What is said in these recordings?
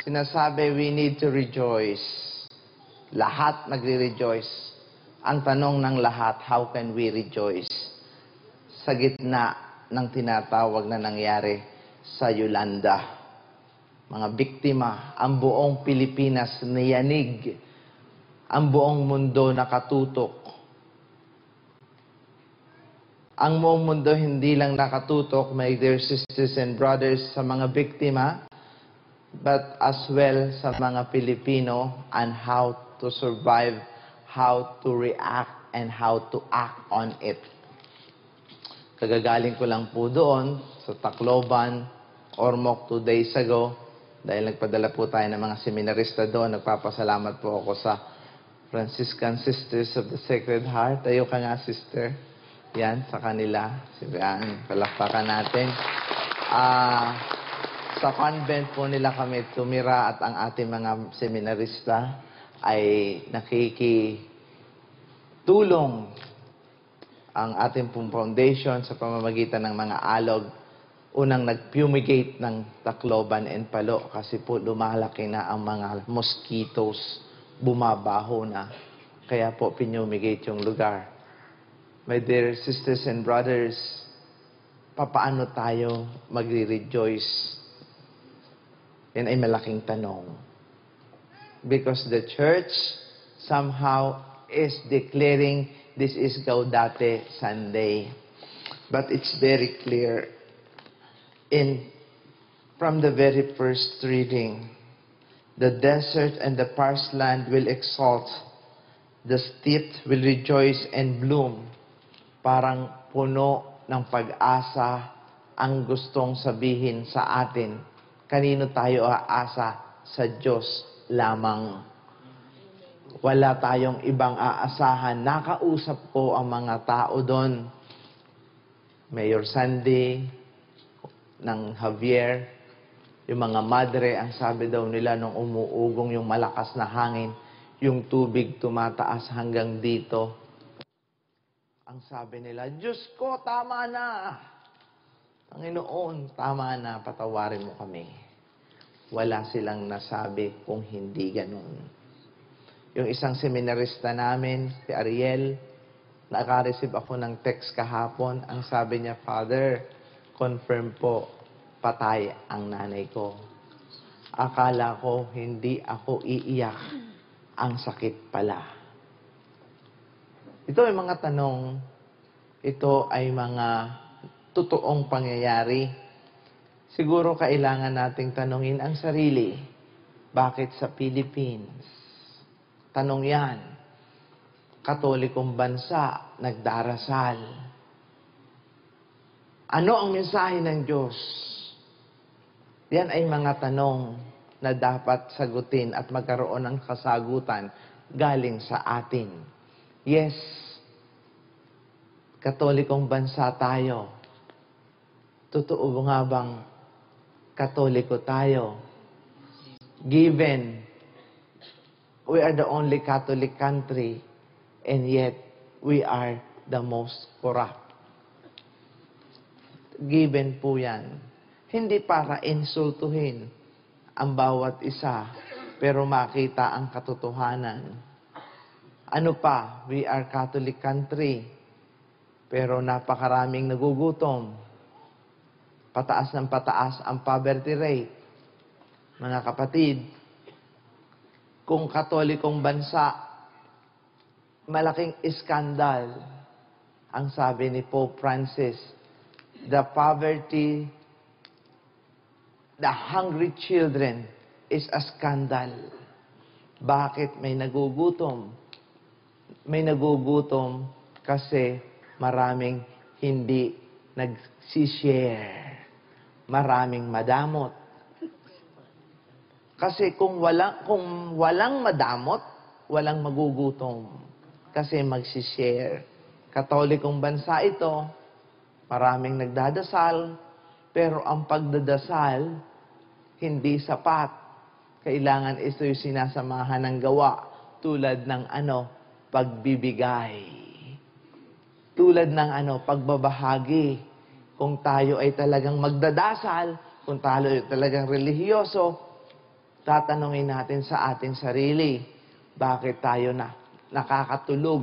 Sinasabi, we need to rejoice. Lahat magre-rejoice. Ang tanong ng lahat, how can we rejoice? Sa gitna ng tinatawag na nangyari sa Yolanda. Mga biktima, ang buong Pilipinas niyanig. Ang buong mundo nakatutok. Ang buong mundo hindi lang nakatutok, my dear sisters and brothers, sa mga biktima, but as well sa mga Pilipino and how to survive, how to react, and how to act on it. Kagagaling ko lang po doon sa Tacloban, Ormoc 2 days ago, dahil nagpadala po tayo ng mga seminarista doon. Nagpapasalamat po ako sa Franciscan Sisters of the Sacred Heart. Tayo ka nga, sister. Yan, sa kanila. Yan, palakpakan natin. Sa convent po nila kami tumira at ang ating mga seminarista ay nakikitulong ang ating pong foundation sa pamamagitan ng mga alog. Unang nag-fumigate ng Tacloban and Palo kasi po lumalaki na ang mga mosquitoes, bumabaho na. Kaya po pinumigate yung lugar. My dear sisters and brothers, papaano tayo magre-rejoice? Yan ay malaking tanong. Because the church somehow is declaring this is Gaudete Sunday. But it's very clear from the very first reading, the desert and the parched land will exult, the steppe will rejoice and bloom. Parang puno ng pag-asa ang gustong sabihin sa atin. Kanino tayo aasa? Sa Diyos lamang. Wala tayong ibang aasahan. Nakausap ko ang mga tao doon. Mayor Sandy, ng Javier, yung mga madre, ang sabi daw nila nung umuugong yung malakas na hangin, yung tubig tumataas hanggang dito. Ang sabi nila, Diyos ko, tama na. Panginoon, tama na, patawarin mo kami. Wala silang nasabi kung hindi ganun. Yung isang seminarista namin, si Ariel, naka-receive ako ng text kahapon. Ang sabi niya, Father, confirm po, patay ang nanay ko. Akala ko hindi ako iiyak. Ang sakit pala. Ito ay mga tanong. Ito ay mga totoong pangyayari. Siguro kailangan nating tanungin ang sarili. Bakit sa Philippines? Tanong yan. Katolikong bansa, nagdarasal. Ano ang mensahe ng Diyos? Yan ay mga tanong na dapat sagutin at magkaroon ng kasagutan galing sa atin. Yes, katolikong bansa tayo. Totoo nga bang katoliko tayo? Given we are the only Catholic country and yet we are the most corrupt. Given po yan. Hindi para insultuhin ang bawat isa, pero makita ang katotohanan. Ano pa? We are Catholic country, pero napakaraming nagugutom. Pataas ng pataas ang poverty rate. Mga kapatid, kung katolikong bansa, malaking iskandal. Ang sabi ni Pope Francis, the poverty, the hungry children is a scandal. Bakit may nagugutom? May nagugutom kasi maraming hindi nagsishare. Maraming madamot. Kasi kung walang madamot, walang magugutom. Kasi magsishare. Katolikong bansa ito, maraming nagdadasal, pero ang pagdadasal, hindi sapat. Kailangan ito yung sinasamahan ng gawa, tulad ng pagbibigay. Tulad ng pagbabahagi. Kung tayo ay talagang magdadasal, kung tayo ay talagang relihiyoso, tatanungin natin sa ating sarili, bakit tayo nakakatulog?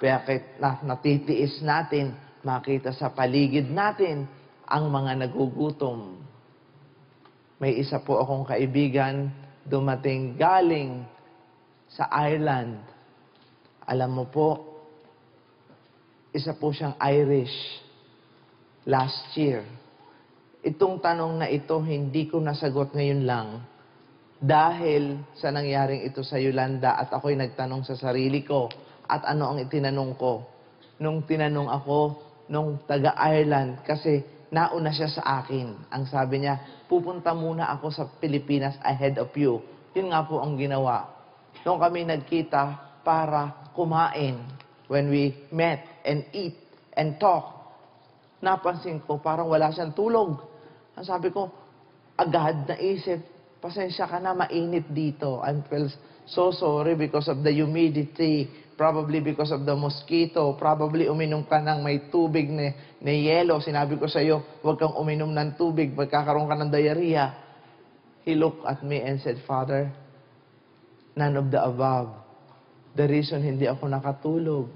Bakit natitiis natin makita sa paligid natin ang mga nagugutom? May isa po akong kaibigan, dumating galing sa Ireland. Alam mo po, isa po siyang Irish last year. Itong tanong na ito, hindi ko nasagot ngayon lang dahil sa nangyaring ito sa Yolanda at ako'y nagtanong sa sarili ko at ano ang itinanong ko. Nung tinanong ako nung taga-Ireland kasi nauna siya sa akin. Ang sabi niya, pupunta muna ako sa Pilipinas ahead of you. Yun nga po ang ginawa. Nung kami nagkita para kumain, when we met and eat and talk, napansin ko parang wala siyang tulog. Ang sabi ko, agad naisip, pasensya ka na, mainit dito. I feel so sorry because of the humidity, probably because of the mosquito, probably uminom ka ng may tubig na yelo. Sinabi ko sa iyo, huwag kang uminom ng tubig, magkakaroon ka ng diarrhea. He looked at me and said, Father, none of the above. The reason hindi ako nakatulog,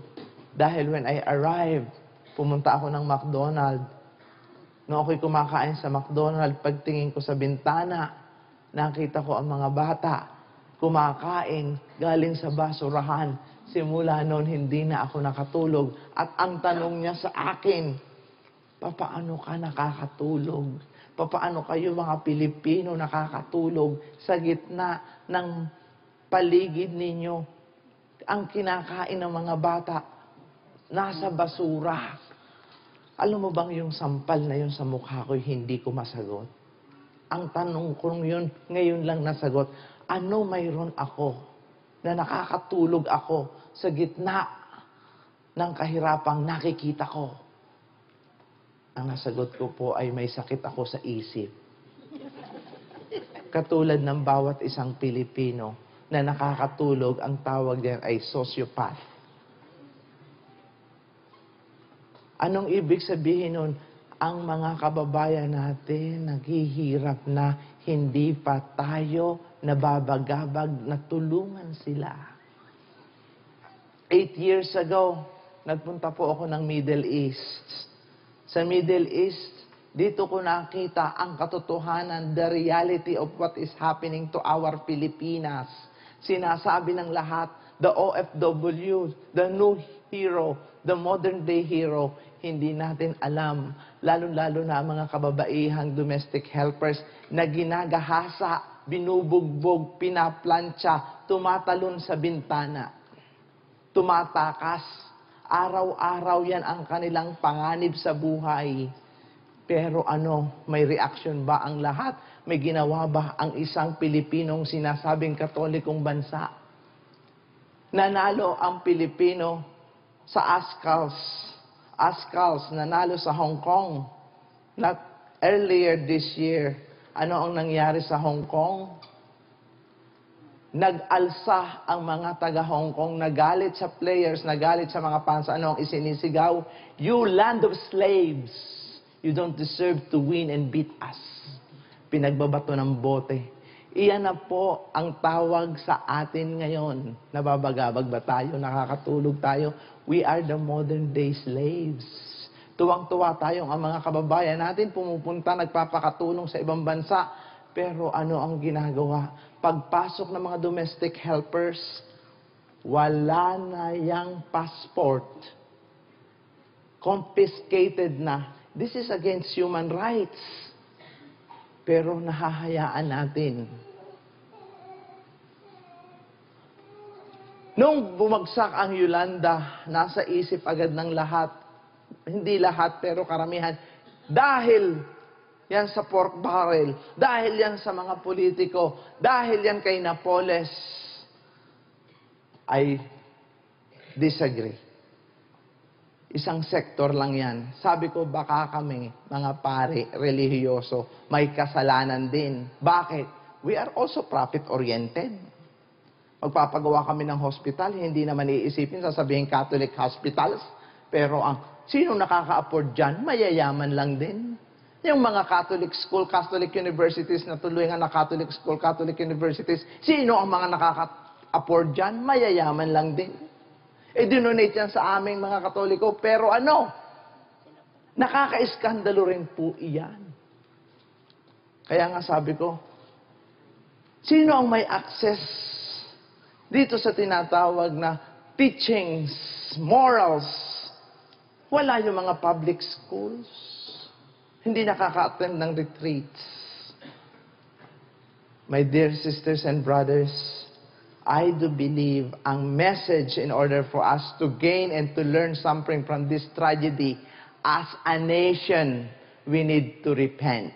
dahil when I arrived, pumunta ako ng McDonald's. Noong ako'y kumakain sa McDonald's, pagtingin ko sa bintana, nakita ko ang mga bata kumakain galing sa basurahan. Simula noon, hindi na ako nakatulog. At ang tanong niya sa akin, papaano ka nakakatulog? Papaano kayo mga Pilipino nakakatulog sa gitna ng paligid ninyo? Ang kinakain ng mga bata, nasa basura. Alam mo bang yung sampal na yun sa mukha ko, hindi ko masagot? Ang tanong ko yun, ngayon lang nasagot, ano mayroon ako na nakakatulog ako sa gitna ng kahirapang nakikita ko? Ang nasagot ko po ay may sakit ako sa isip. Katulad ng bawat isang Pilipino na nakakatulog, ang tawag diyan ay sociopath. Anong ibig sabihin nun? Ang mga kababayan natin naghihirap na hindi pa tayo nababagabag na tulungan sila. 8 years ago, nagpunta po ako ng Middle East. Sa Middle East, dito ko nakita ang katotohanan, the reality of what is happening to our Pilipinas. Sinasabi ng lahat, the OFW, the new hero, the modern day hero, hindi natin alam, lalo-lalo na mga kababaihang domestic helpers na ginagahasa, binubugbog, pinaplantsa, tumatalon sa bintana, tumatakas. Araw-araw yan ang kanilang panganib sa buhay. Pero may reaction ba ang lahat? May ginawa ba ang isang Pilipinong sinasabing katolikong bansa? Nanalo ang Pilipino sa ASCALs, nanalo sa Hong Kong. Not earlier this year, ano ang nangyari sa Hong Kong? Nag-alsa ang mga taga-Hong Kong, nagalit sa players, nagalit sa mga fans. Ano ang isinisigaw? You land of slaves! You don't deserve to win and beat us. Pinagbabato ng bote. Iyan na po ang tawag sa atin ngayon. Nababagabag ba tayo? Nakakatulog tayo? We are the modern day slaves. Tuwang-tuwa tayong ang mga kababayan natin pumupunta, nagpapakatulong sa ibang bansa. Pero ano ang ginagawa? Pagpasok ng mga domestic helpers, wala na yang passport. Confiscated na. This is against human rights. Pero nahahayaan natin. Nung bumagsak ang Yolanda, nasa isip agad ng lahat, hindi lahat pero karamihan, dahil yan sa pork barrel, dahil yan sa mga politiko, dahil yan kay Napoles. I disagree. Isang sektor lang yan. Sabi ko, baka kami, mga pare, relihiyoso, may kasalanan din. Bakit? We are also profit-oriented. Magpapagawa kami ng hospital, hindi naman iisipin, sasabihin Catholic hospitals. Pero sino nakaka-afford dyan? Mayayaman lang din. Yung mga Catholic school, Catholic universities na tulungan na Catholic school, Catholic universities, sino ang mga nakaka-afford dyan? Mayayaman lang din. Dinonate yan sa aming mga Katoliko. Pero nakaka-iskandalo rin po iyan. Kaya nga sabi ko, sino ang may access dito sa tinatawag na teachings, morals? Wala yung mga public schools. Hindi nakaka-attend ng retreats. My dear sisters and brothers, I do believe ang message in order for us to gain and to learn something from this tragedy, as a nation, we need to repent.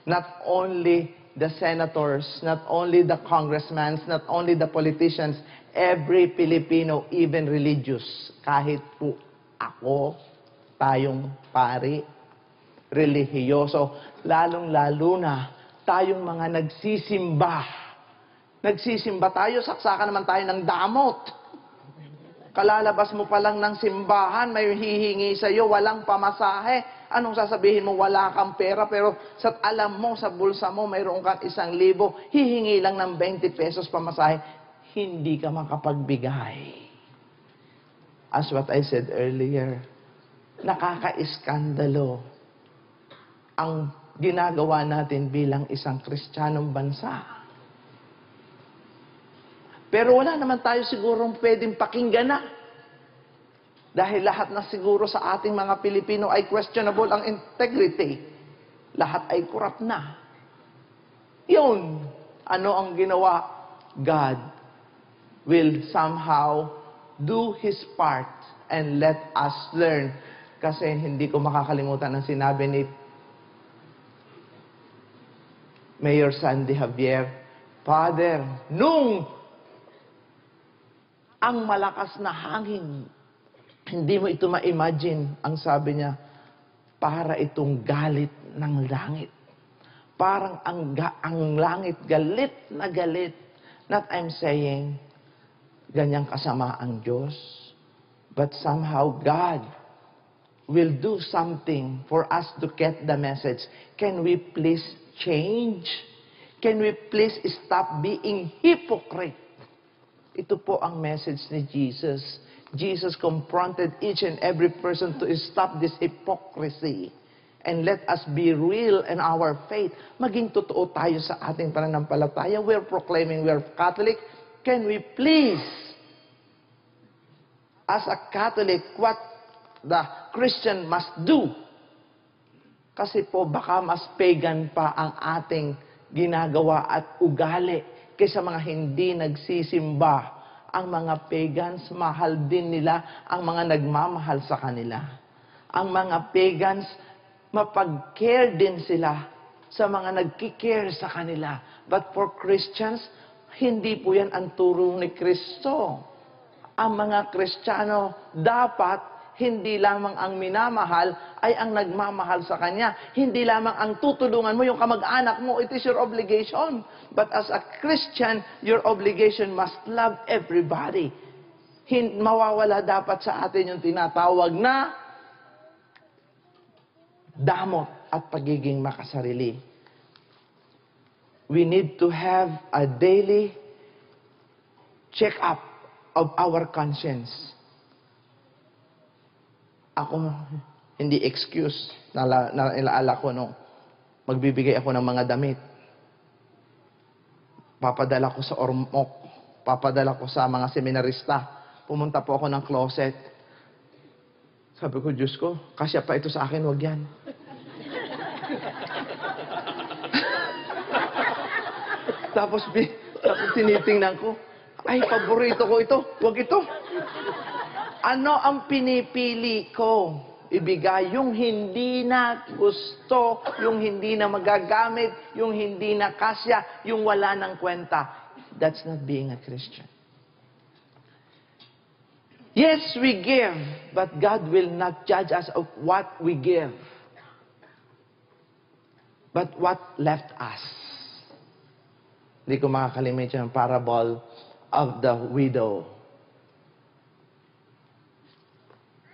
Not only the senators, not only the congressmen, not only the politicians, every Filipino, even religious. Kahit po ako, tayong pari, relihiyoso, lalong-lalo na tayong mga nagsisimba. Nagsisimba tayo, saksakan naman tayo ng damot. Kalalabas mo pa lang ng simbahan, may hihingi sa'yo, walang pamasahe. Anong sasabihin mo? Wala kang pera, pero alam mo, sa bulsa mo, mayroon kang 1,000, hihingi lang ng 20 pesos pamasahe, hindi ka makapagbigay. As what I said earlier, nakaka-iskandalo ang ginagawa natin bilang isang Kristiyanong bansa. Pero wala naman tayo sigurong pwedeng pakinggan na. Dahil lahat na siguro sa ating mga Pilipino ay questionable ang integrity. Lahat ay corrupt na. Yun, ano ang ginawa? God will somehow do His part and let us learn. Kasi hindi ko makakalimutan ang sinabi ni Mayor Sandy Javier, Father, nung ang malakas na hangin, hindi mo ito ma-imagine, ang sabi niya, para itong galit ng langit. Parang ang langit galit na galit. Not I'm saying, ganyang kasama ang Diyos, but somehow God will do something for us to get the message. Can we please change? Can we please stop being hypocrite? Ito po ang message ni Jesus. Jesus confronted each and every person to stop this hypocrisy and let us be real in our faith. Maging totoo tayo sa ating pananampalataya. We're proclaiming we're Catholic. Can we please, as a Catholic, what the Christian must do? Kasi po baka mas pagan pa ang ating ginagawa at ugali kaysa mga hindi nagsisimba. Ang mga pagans, mahal din nila ang mga nagmamahal sa kanila. Ang mga pagans, mapag-care din sila sa mga nagki-care sa kanila. But for Christians, hindi po yan ang turo ni Kristo. Ang mga Kristiyano dapat hindi lamang ang minamahal ay ang nagmamahal sa Kanya. Hindi lamang ang tutulungan mo yung kamag-anak mo. It is your obligation. But as a Christian, your obligation must love everybody. Mawawala dapat sa atin yung tinatawag na damot at pagiging makasarili. We need to have a daily check-up of our conscience. Ako, hindi excuse. Nalaala ko nung magbibigay ako ng mga damit. Papadala ko sa ormok. Papadala ko sa mga seminarista. Pumunta po ako ng closet. Sabi ko, Diyos ko, kasya pa ito sa akin, wag yan. Tapos tinitingnan ko, ay, paborito ko ito, wag ito. Ano ang pinipili ko? Ibigay yung hindi na gusto, yung hindi na magagamit, yung hindi na kasya, yung wala ng kwenta. That's not being a Christian. Yes, we give, but God will not judge us of what we give, but what left us. Hindi ko makakalimutan yung parable of the widow.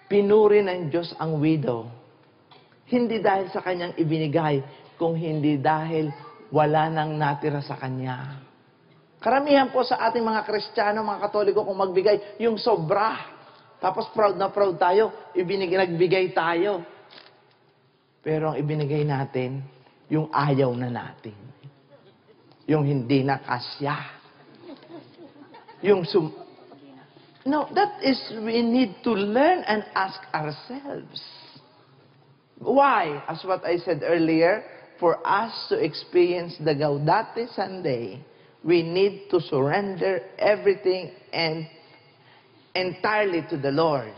Pinuri ng Diyos ang widow. Hindi dahil sa kanyang ibinigay, kung hindi dahil wala nang natira sa kanya. Karamihan po sa ating mga Kristiyano, mga Katoliko, kung magbigay, yung sobra. Tapos proud na proud tayo, nagbigay tayo. Pero ang ibinigay natin, yung ayaw na natin. Yung hindi na kasya. No, that is, we need to learn and ask ourselves. Why? As what I said earlier, for us to experience the Gaudete Sunday, we need to surrender everything and entirely to the Lord.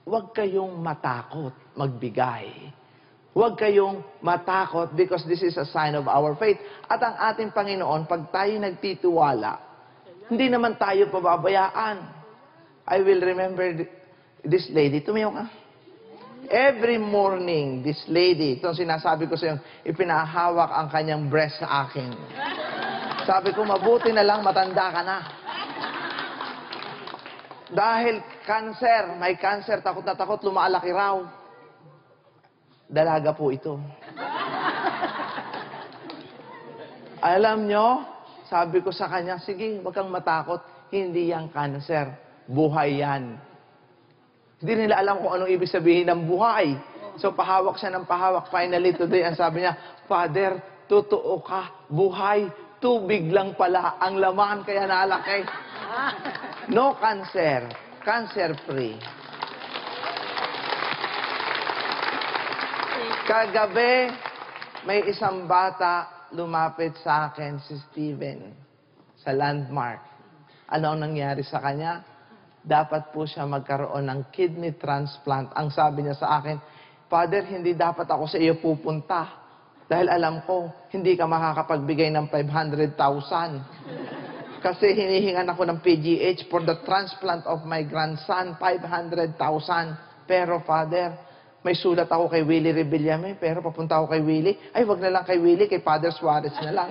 Huwag kayong matakot magbigay. Huwag kayong matakot because this is a sign of our faith. At ang ating Panginoon, pag tayo nagtitiwala, hindi naman tayo pababayaan. I will remember this lady. Tumayo ka. Every morning, this lady, itong sinasabi ko sa iyo, ipinahawak ang kanyang breast sa akin. Sabi ko, mabuti na lang, matanda ka na. Dahil cancer, may cancer, takot na takot, lumalaki raw. Dalaga po ito. Alam nyo, sabi ko sa kanya, sige, wag kang matakot, hindi yan cancer, buhay yan. Hindi nila alam kung anong ibig sabihin ng buhay. So, pahawak siya ng pahawak. Finally, today, ang sabi niya, Father, totoo ka, buhay, tubig lang pala ang laman, kaya nalaki. No cancer, cancer-free. Kagabi, may isang bata lumapit sa akin, si Steven, sa Landmark. Ano ang nangyari sa kanya? Dapat po siya magkaroon ng kidney transplant. Ang sabi niya sa akin, Father, hindi dapat ako sa iyo pupunta. Dahil alam ko, hindi ka makakapagbigay ng 500,000. Kasi hinihingan ako ng PGH for the transplant of my grandson, 500,000. Pero Father, may sulat ako kay Willie Rebillame, pero papunta ako kay Willie. Ay, wag na lang kay Willie, kay Father Suarez na lang.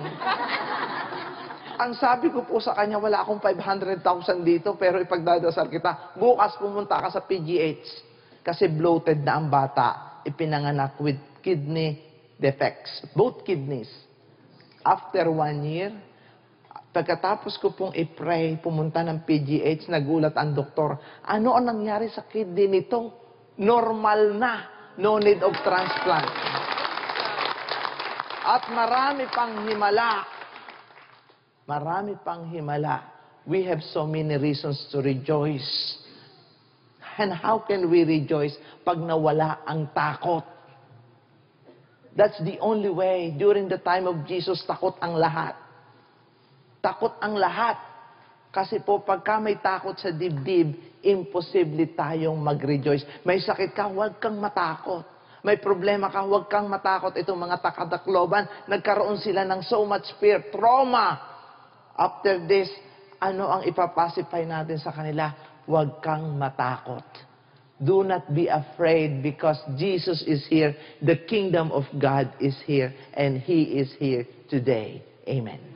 Ang sabi ko po sa kanya, wala akong 500,000 dito, pero ipagdadasal kita. Bukas pumunta ka sa PGH. Kasi bloated na ang bata. Ipinanganak with kidney defects. Both kidneys. After 1 year, pagkatapos ko pong i-pray, pumunta ng PGH, nagulat ang doktor. Ano ang nangyari sa kidney nito? Normal na. No need of transplant. At marami pang himala. Marami pang himala. We have so many reasons to rejoice. And how can we rejoice pag nawala ang takot? That's the only way. During the time of Jesus, takot ang lahat. Takot ang lahat. Kasi po, pagka may takot sa dibdib, imposible tayong mag-rejoice. May sakit ka, huwag kang matakot. May problema ka, huwag kang matakot. Itong mga takadakloban, nagkaroon sila ng so much fear, trauma. After this, ano ang ipapacify natin sa kanila? Huwag kang matakot. Do not be afraid because Jesus is here. The kingdom of God is here and He is here today. Amen.